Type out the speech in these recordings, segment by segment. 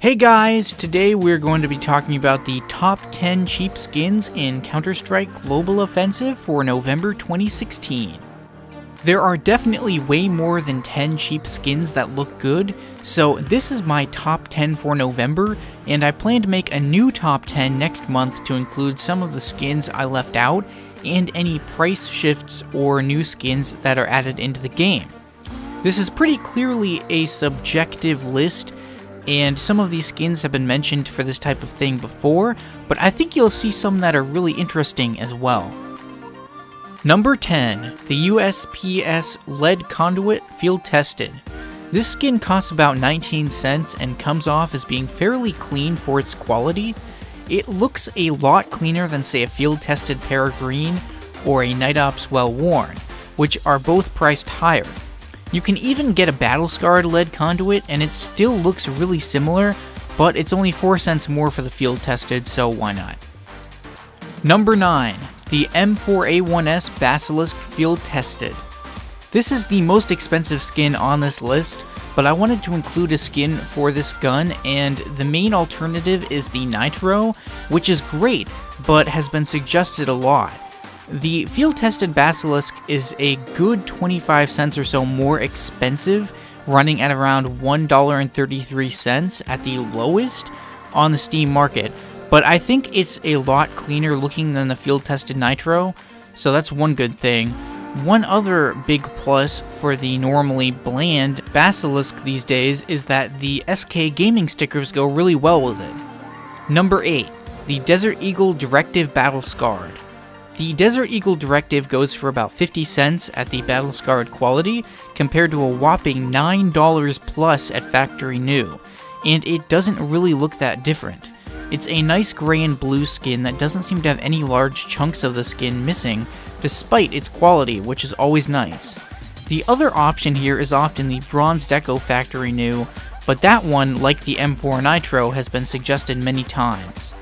Hey guys, today we're going to be talking about the top 10 cheap skins in Counter-Strike Global Offensive for November 2016. There are definitely way more than 10 cheap skins that look good, so this is my top 10 for November, and I plan to make a new top 10 next month to include some of the skins I left out and any price shifts or new skins that are added into the game. This is pretty clearly a subjective list, and some of these skins have been mentioned for this type of thing before, but I think you'll see some that are really interesting as well. Number 10, the USPS Lead Conduit Field Tested. This skin costs about 19 cents and comes off as being fairly clean for its quality. It looks a lot cleaner than, say, a Field Tested Peregrine or a Night Ops Well Worn, which are both priced higher. You can even get a battle-scarred lead conduit, and it still looks really similar, but it's only 4 cents more for the field tested, so why not? Number 9, the M4A1S Basilisk Field Tested. This is the most expensive skin on this list, but I wanted to include a skin for this gun, and the main alternative is the Nitro, which is great, but has been suggested a lot. The field-tested Basilisk is a good 25 cents or so more expensive, running at around $1.33 at the lowest on the Steam market, but I think it's a lot cleaner looking than the field-tested Nitro, so that's one good thing. One other big plus for the normally bland Basilisk these days is that the SK gaming stickers go really well with it. Number 8, the Desert Eagle Directive Battle Scarred. The Desert Eagle Directive goes for about 50 cents at the Battle Scarred quality, compared to a whopping $9 plus at factory new, and it doesn't really look that different. It's a nice gray and blue skin that doesn't seem to have any large chunks of the skin missing, despite its quality, which is always nice. The other option here is often the Bronze Deco factory new, but that one, like the M4 Nitro, has been suggested many times.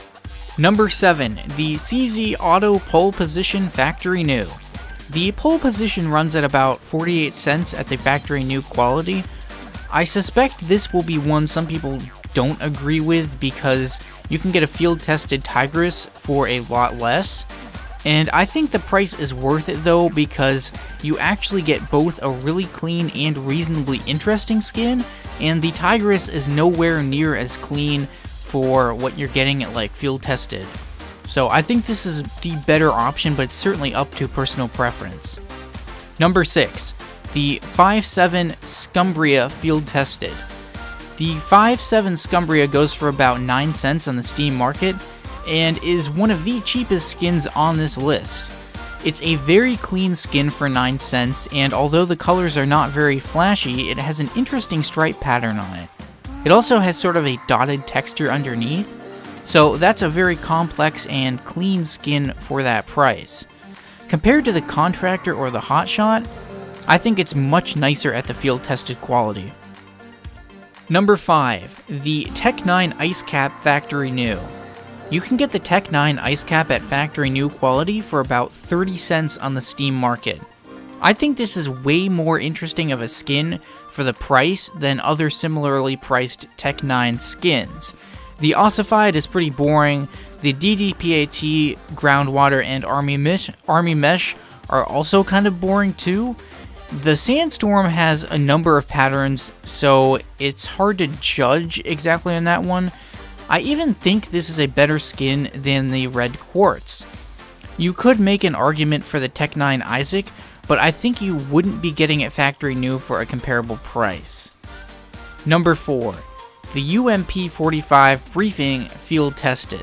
Number 7, the CZ Auto Pole Position Factory New. The pole position runs at about 48 cents at the factory new quality. I suspect this will be one some people don't agree with because you can get a field-tested Tigris for a lot less. And I think the price is worth it though, because you actually get both a really clean and reasonably interesting skin, and the Tigris is nowhere near as clean for what you're getting at like field tested. So I think this is the better option, but it's certainly up to personal preference. Number 6, the 5.7 Scum Bria Field Tested. The 5.7 Scum Bria goes for about 9 cents on the Steam market and is one of the cheapest skins on this list. It's a very clean skin for 9 cents, and although the colors are not very flashy, it has an interesting stripe pattern on it. It also has sort of a dotted texture underneath, so that's a very complex and clean skin for that price. Compared to the Contractor or the Hotshot, I think it's much nicer at the field-tested quality. Number 5, the Tec9 Icecap Factory New. You can get the Tec9 Icecap at factory new quality for about 30 cents on the Steam market. I think this is way more interesting of a skin for the price than other similarly priced Tec9 skins. The Ossified is pretty boring, the DDPAT, Groundwater, and Army Mesh are also kind of boring too. The Sandstorm has a number of patterns, so it's hard to judge exactly on that one. I even think this is a better skin than the Red Quartz. You could make an argument for the Tec9 Isaac, but I think you wouldn't be getting it factory new for a comparable price. Number 4, the UMP45 Briefing Field Tested.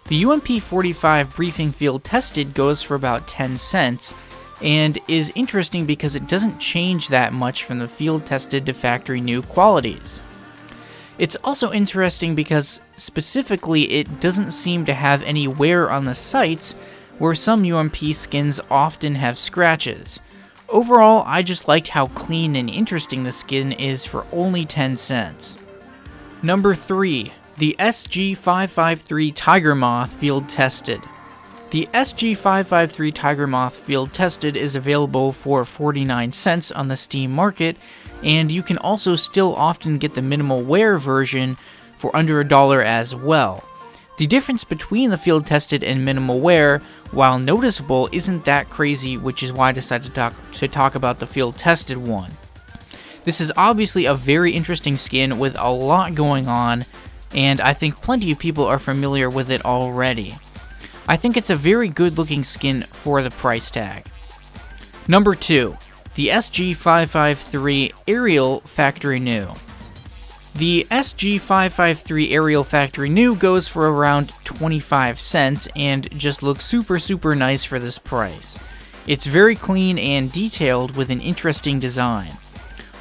The UMP45 Briefing Field Tested goes for about 10 cents, and is interesting because it doesn't change that much from the field tested to factory new qualities. It's also interesting because specifically it doesn't seem to have any wear on the sights, where some UMP skins often have scratches. Overall, I just liked how clean and interesting the skin is for only 10 cents. Number 3, the SG553 Tiger Moth Field Tested. The SG553 Tiger Moth Field Tested is available for 49 cents on the Steam market, and you can also still often get the minimal wear version for under $1 as well. The difference between the field tested and minimal wear, while noticeable, isn't that crazy, which is why I decided to talk about the field tested one. This is obviously a very interesting skin with a lot going on, and I think plenty of people are familiar with it already. I think it's a very good looking skin for the price tag. Number 2, the SG553 Aerial Factory New. The SG553 Aerial Factory New goes for around 25 cents and just looks super nice for this price. It's very clean and detailed with an interesting design.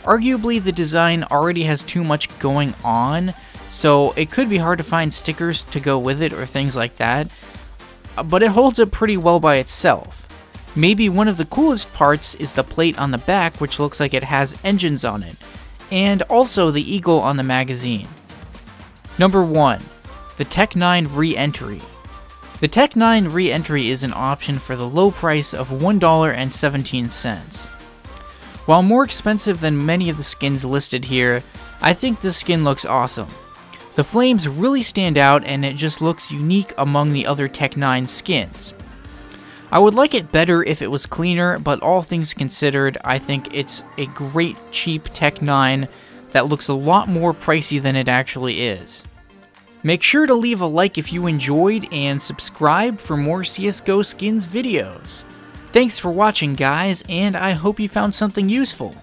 Arguably, the design already has too much going on, so it could be hard to find stickers to go with it or things like that, but it holds up pretty well by itself. Maybe one of the coolest parts is the plate on the back, which looks like it has engines on it, and also the eagle on the magazine. Number 1, the Tec9 Reentry. The Tec9 Reentry is an option for the low price of $1.17. While more expensive than many of the skins listed here, I think this skin looks awesome. The flames really stand out and it just looks unique among the other Tec9 skins. I would like it better if it was cleaner, but all things considered, I think it's a great cheap Tec9 that looks a lot more pricey than it actually is. Make sure to leave a like if you enjoyed and subscribe for more CSGO skins videos. Thanks for watching guys, and I hope you found something useful.